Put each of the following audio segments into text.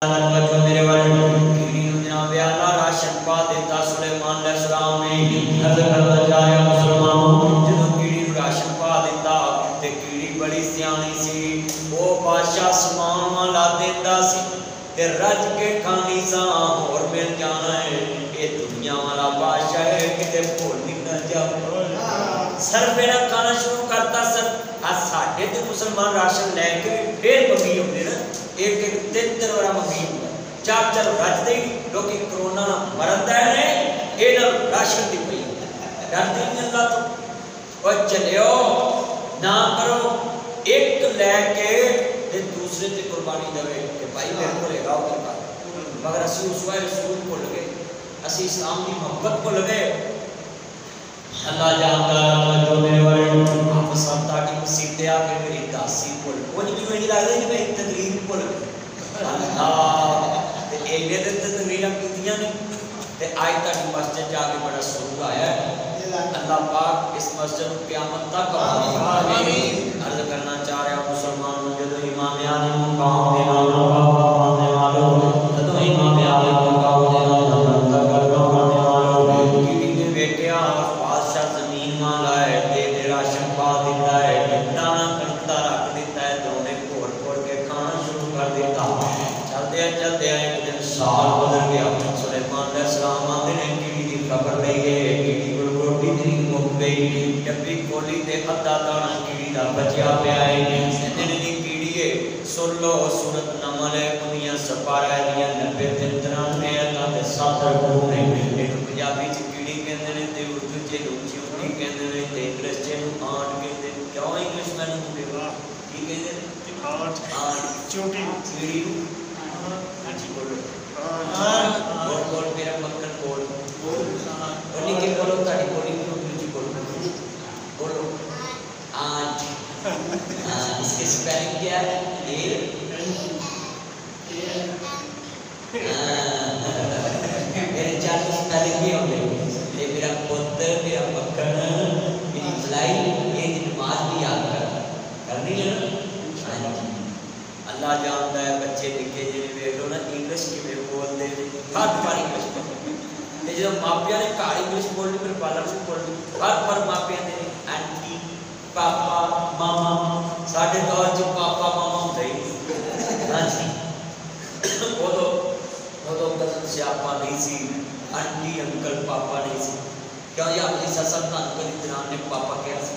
मेरे राशन पा दिता सुलेमान अलैहिस्सलाम ने अर्ज करना चाहे मुसलमानों जो कीड़ी राशन पा दिता ते कीड़ी बड़ी सियाणी सी वो बादशाह समान वाला देता सी ते रज के खानी सा और मिल जाना है ये दुनिया वाला बादशाह है किते भूल ना जाओ सर मेरा खाना शुरू करता सर आज साढ़े ते मुसलमान राशन लेके फिर मंगी होंगे ना एक एक तीन बार मंगी होंगे चार चार रजते लोग कोरोना मरद है ये राशन दी पई डरते नहीं अल्लाह तो और चलियो ना करो एक लैके ते दूसरे ते कुर्बानी देवे कि भाई मेरे को लेगा उधर मगर असि उस वाले रसूल को लगे असि इस्लाम की मोहब्बत को लगे अल्लाह जानता जो मेरे वाले आप संता की मसीते आके मेरी दासी बोल कुछ भी मुझे लगता है मैं तकरीर बोल अल्लाह ते एने ते तकरीरां कीतियां ने ते आज तक मस्जिद जाके बड़ा सुरूर आया है अल्लाह पाक इस मस्जिद को क़यामत तक आमीन अर्ज करना चाह रहा हूं मुसलमानों जो इमाम आली मुकाम दे नाम मानने वालों तो इमाम आली मुकाम दे नाम करने वालों कीड़ी ने बेटिया बादशाह जमीन मांगा है दे राशन पा देता है दाना कणकदा रख देता है तो उन्हें घोड़ के खाना शुरू कर देता चलते एक दिन साल बदल गया सुलेमान अलैहिस्सलाम आंदे ने कीड़ी की खबर ले गए कीड़ी को रोटी नहीं मुक गई डब्बी खोली ते अद्धा दाना कीड़ी दा बचिया पिया है दिन दी कीड़ी है सुन लो सूरत नमल है दुनिया सपारा दियां 90 ते 93 दा ते 7 गुण ने एक पंजाबी च कीड़ी कहंदे ने ते उर्दू च चूटी कहंदे ने ते इंग्लिश च नु आंट कहंदे क्यों इंग्लिश मैनू देवा की कहंदे ने आंट चूटी कीड़ी जी बोलो बोल मेरा मक्खन बोल बोली के बोलो ताड़ी बोली जी बोलो आज इसके स्पेलिंग क्या है मेरे चार स्पेलिंग भी होंगे ये मेरा पुत्र मेरा मक्खन मेरी मलाई ये नमाज भी याद करनी है अल्लाह जानता है बच्चे निके जिन्हें देख लो ना इंग्लिश किमें बोलते हर बार इंग्लिश बोलते जो मापिया ने घर इंग्लिश बोलनी फिर बालर से बोलनी हर बार मापिया ने आंटी पापा मामा साढ़े दौर च पापा मामा होते ही हाँ जी वो तो कजन स्यापा नहीं सी आंटी अंकल पापा नहीं सी क्यों ये अपनी ससुर तान कभी जनान ने पापा क्या सी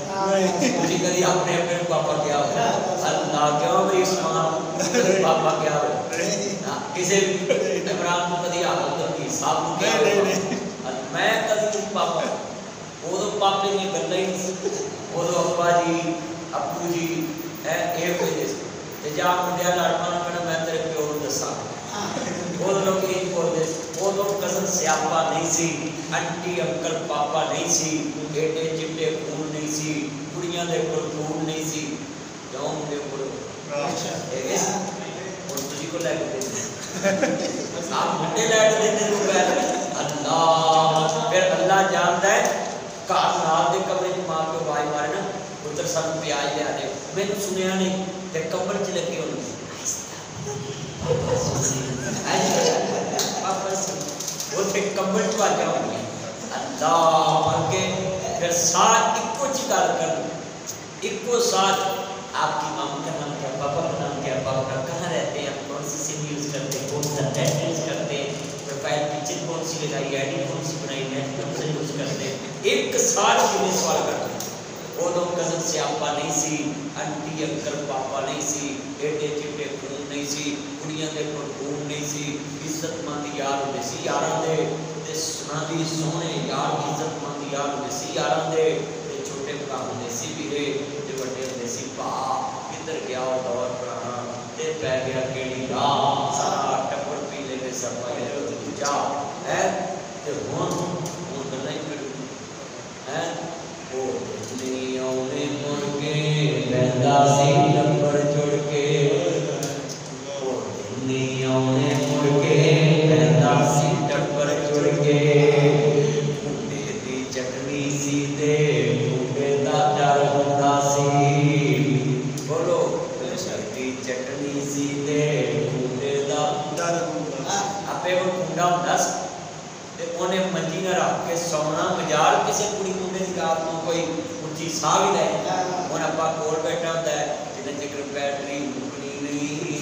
मुझे कभी अपने अपने पापा क्या हो अल्लाह क्यों मेरी इस्लाम पापा क्या हो किसी इमरान को कभी आदत होगी साहब को क्या हो मैं कभी पापा वो तो पापे ने गल्ला ही वो तो अब्बा जी अब्बू जी है एक वजह से ते जा मुंडिया लड़ना कहना मैं तेरे प्यो को दसा वो लोग ये बोलते वो लोग कजन स्यापा नहीं सी आंटी अंकल पापा नहीं सी बेटे चिट्टे खून नहीं सी कुड़ियां दे कोल खून नहीं सी जाओ मुंडे बोलो और तुझी को लेके देते आप मुंडे लेके देते लोग अल्लाह फिर अल्लाह जानता है घर नाल दे कमरे च मां को आवाज मारे ना पुत्र सन प्याज ले आने मैंने सुनिया नहीं ते कमर च लगे होने वो थे कमर च आ जाओगे अल्लाह मान के फिर साथ इको ची गल कर इको साथ आपकी मामा का नाम क्या पापा का नाम क्या पापा कहाँ रहते हैं कौन सी सिम यूज करते हैं कौन सा नेट यूज करते हैं प्रोफाइल पिक्चर कौन सी लगाई आईडी कौन सी बनाई नेट कौन सा यूज करते हैं एक साथ कितने सवाल करते हैं वो लोग कजन स्यापा नहीं सी आंटी अंकल पापा नहीं सी एडे चिट्टे खून नहीं सी कुड़ियां दे कोल खून नहीं सी इज्जतमंद यार होंदे सी यारां दे ते सुनादी सोहणे यार इज्जतमंद यार होंदे सी यारां दे ते छोटे भरा होंदे सी वीरे ते वड्डे होंदे सी भा किधर गया वो दौर पुराना ते पै गया केड़ी राह सारा टब्बर पीले दे सब पाए जा है ते हुन गल्लां ही है ओ दुनिया में मुड़ के लैंदा सी नंबर जुड़ के ओ दुनिया में मुड़ के लैंदा सी टब्बर जुड़ के मुंडे दी चटनी सी दे मुंडे दा डर हुंदा सी बोलो दी चटनी सी दे मुंडे दा डर मुंडा होंदा ते उन्हें मंजी ना रख के सौना मजार किसी कुड़ी मुंडे की रात को कोई उच्ची साह भी लै हुण आपां कोल बैठा होंदा है जिन्ने चिकर बैटरी मुकनी नहीं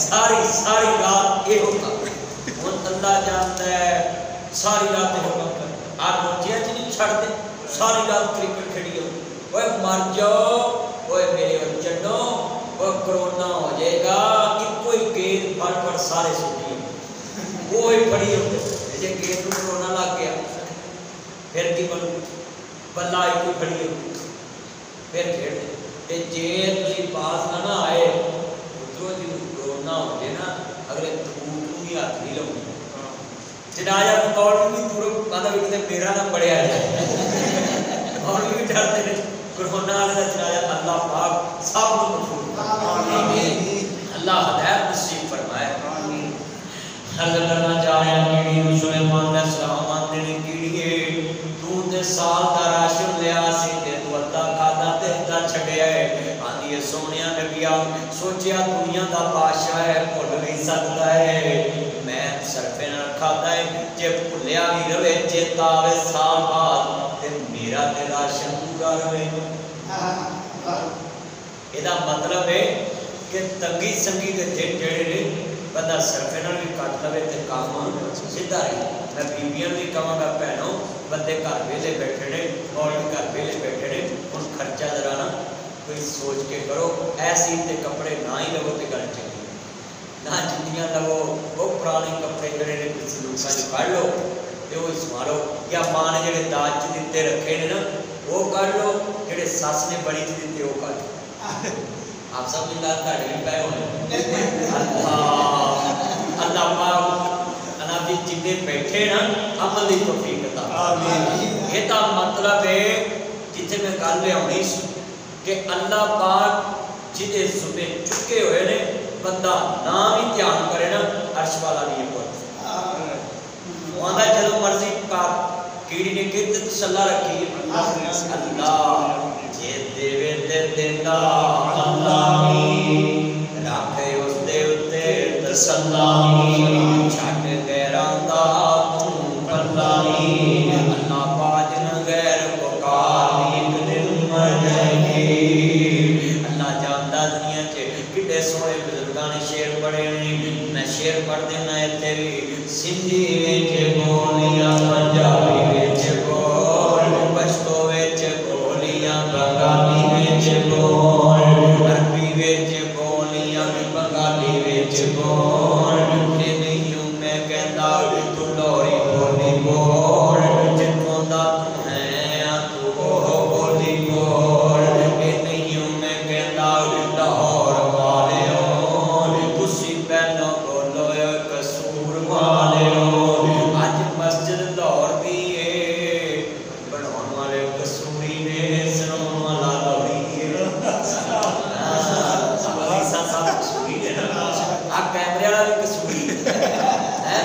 सारी सारी रात ये होगा हुण अल्लाह जानता है सारी रात ये होगा आप रोटियां च नहीं छड्डदे सारी रात क्रिकेट खेड़ी हो ओए मर जाओ ओए मेरे चड्डो ओए कोरोना हो जाएगा इको ही गेंद फड़ फड़ सारे सुटिए वो ही फड़ी हो जे गेंद को कोरोना लग गया फिर की बनू बल्ला एक ही फड़ी हो फिर खेड़ ते जे तुसी पास ना आए उधरों जी कोरोना हो जाए ना अगले तबूत नूं ही हाथ नहीं लाउंदे जनाजा कौल भी दूर कहता भी कितने मेरा ना पड़िया जाए और भी डरते हैं कोरोना वाले का जनाजा अल्लाह पाक सब को मंजूर अल्लाह हदायत नसीब फरमाए हजरत करना चाहे कीड़ी सुलेमान अलैहिस्सलाम आंदे ने कीड़ीए तू ते साल दा राशन लिया सी ते तू अद्धा खादा ते अद्धा छड्या है आंदी है सोहणिया नबिया सोचिया दुनिया दा बादशाह है भुल नहीं सकदा है मैं सरफे ना खाता है जे भुलिया भी रवे चेता आवे साल बाद ते मेरा ते राशन पूरा रवे एदा मतलब है कि तंगी संगी के दिन जेड़े ने बंदा सरफे नाल भी कट लवे ते काम सीधा रहे मैं बीबियां भी कहांगा भैनों बंदे घर वेले बैठे ने और भी घर वेले बैठे ने हुण खर्चा जरा ना कोई सोच के करो ऐसी ते कपड़े ना ही लवो ते गल चंगी ना जुतियां लवो वो पुराने कपड़े जड़े ने किसी लोगों ने काढ़ लो ते वो संभालो या मां ने जड़े दाज च दिते रखे ने ना वो काढ़ लो जड़े सस ने बड़ी च दिते वो काढ़ आप सब मिलकर काढ़ भी पाए होने अल्लाह अल्लाह पाक अल्लाह जी जिन्ने बैठे ना अमल दी तौफीक अता आमीन ये ता मतलब है जिथे मैं गल लियाउणी सी कि अल्लाह पाक जिदे जुम्मे चुके हुए ने बंदा ना भी ध्यान करे ना अर्श वाला नहीं पहुंच वहां जदों मर्जी कर कीड़ी ने कित तसल्ला रखी अल्लाह जे देवे ते देंदा अल्लाह नी रखे उस दे उत्ते तसल्ला नी छट गैरां दा तू पल्ला नी अल्लाह बाजन गैर पुकार एक दिन मर जाएगी अल्लाह जानदा दुनिया च कितने सोहने बुजुर्गां ने शेर पढ़े ने मैं शेर पढ़ देना इत्थे भी सिंधी विच बोलियां पंजाबी विच बोल पश्तो विच बोलियां बंगाली विच बोल अरबी विच बोलियां बंगाली विच बोल ते नहीं मैं कहंदा तू लोरी बोली बोल जिथों दा तू है तू ओह बोली बोल ते नहीं मैं कहंदा लाहौर वालेओ तुसी पहलो बोलो कसूर वालेओ आज मस्जिद लाहौर दी बनाने वाले कसूरी ने सुनाने वाला लौड़ी आ कैमरे वाला भी कसूरी है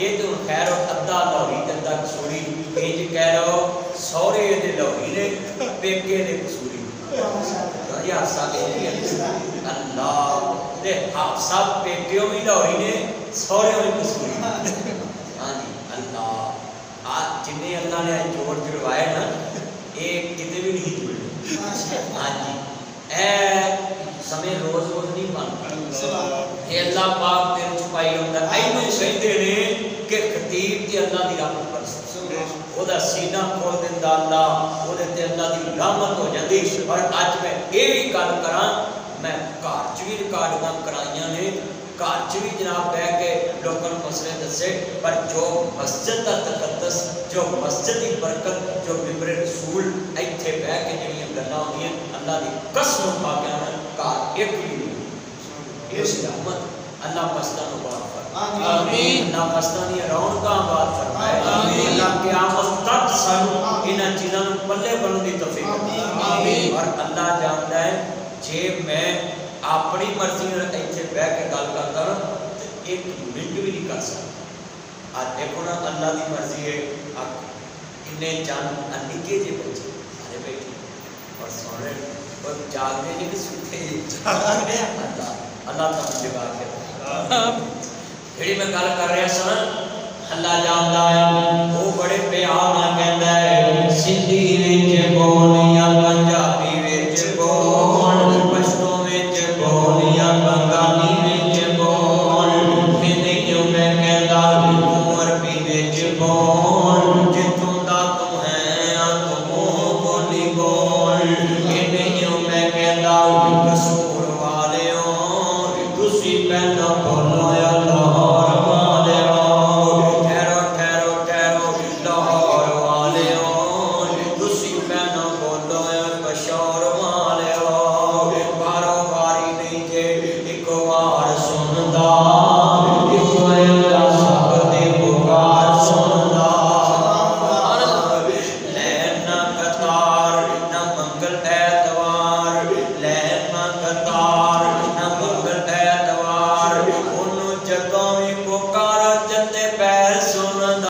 ये तो खैर अद्धा लौड़ी अद्धा कसूरी इंज कह लो सौरे दे लौड़ी ने पेके दे कसूरी अल्लाह ते हाफसा पेकेओ भी लौड़ी ने सौरे भी कसूरी हां जी अल्लाह आ जिन्ने अल्लाह ने जोड़ जुड़वाए ना ये किते भी नहीं जुड़े हां जी ए समय रोज रोज नहीं बनता ये अल्लाह पाक तेरे छुपाई होंदा ऐनू कहंदे ने कि खतीब ते अल्लाह दी रहमत बरस ओदा सीना खोल दिंदा अल्लाह ओदे ते अल्लाह दी रहमत हो जांदी और आज मैं ये भी गल करां मैं घर च भी रिकॉर्डिंगां कराईयां ने घर च भी जनाब बह के लोगों को मसले दसे पर जो मस्जिद का तकद्दस जो मस्जिद की बरकत जो मिंबर रसूल इत्थे बह के जड़ियां गल्लां होंदियां अल्लाह दी कसम खा के घर एक भी इस रहमत अल्लाह मस्जिदां नूं बार फरमाए आमीन अल्लाह मस्जिदां दी रौनकां बार फरमाए आमीन अल्लाह क़यामत तक सानू इन्हां चीज़ां नूं पल्ले बनन दी तौफीक आमीन और अल्लाह जानदा है जे मैं अपनी मर्जी इतने बह के गल करता ना तो एक मिनट भी नहीं कर सकता आज देखो ना अल्लाह की मर्जी है इन्ने जान निके जे बच्चे सारे बैठे और सोने और जागते नहीं कि सुनते अल्लाह अल्लाह तो जगा के ਜਿਹੜੀ ਮੈਂ ਗੱਲ ਕਰ ਰਿਹਾ ਸਾਂ हल्ला जाता है वो बड़े प्यार नाल कहता है सिंधी विच बोल या पंजाबी विच बोल पश्तो विच बोल या बंगाली विच बोल कहते क्यों मैं कहता तू अरबी विच बोल जिथों दा तू है तू बोली बोल कहते क्यों मैं कहता कसूर वालेओ तुसी पहला बोलो या लाहौर वालेओ Allah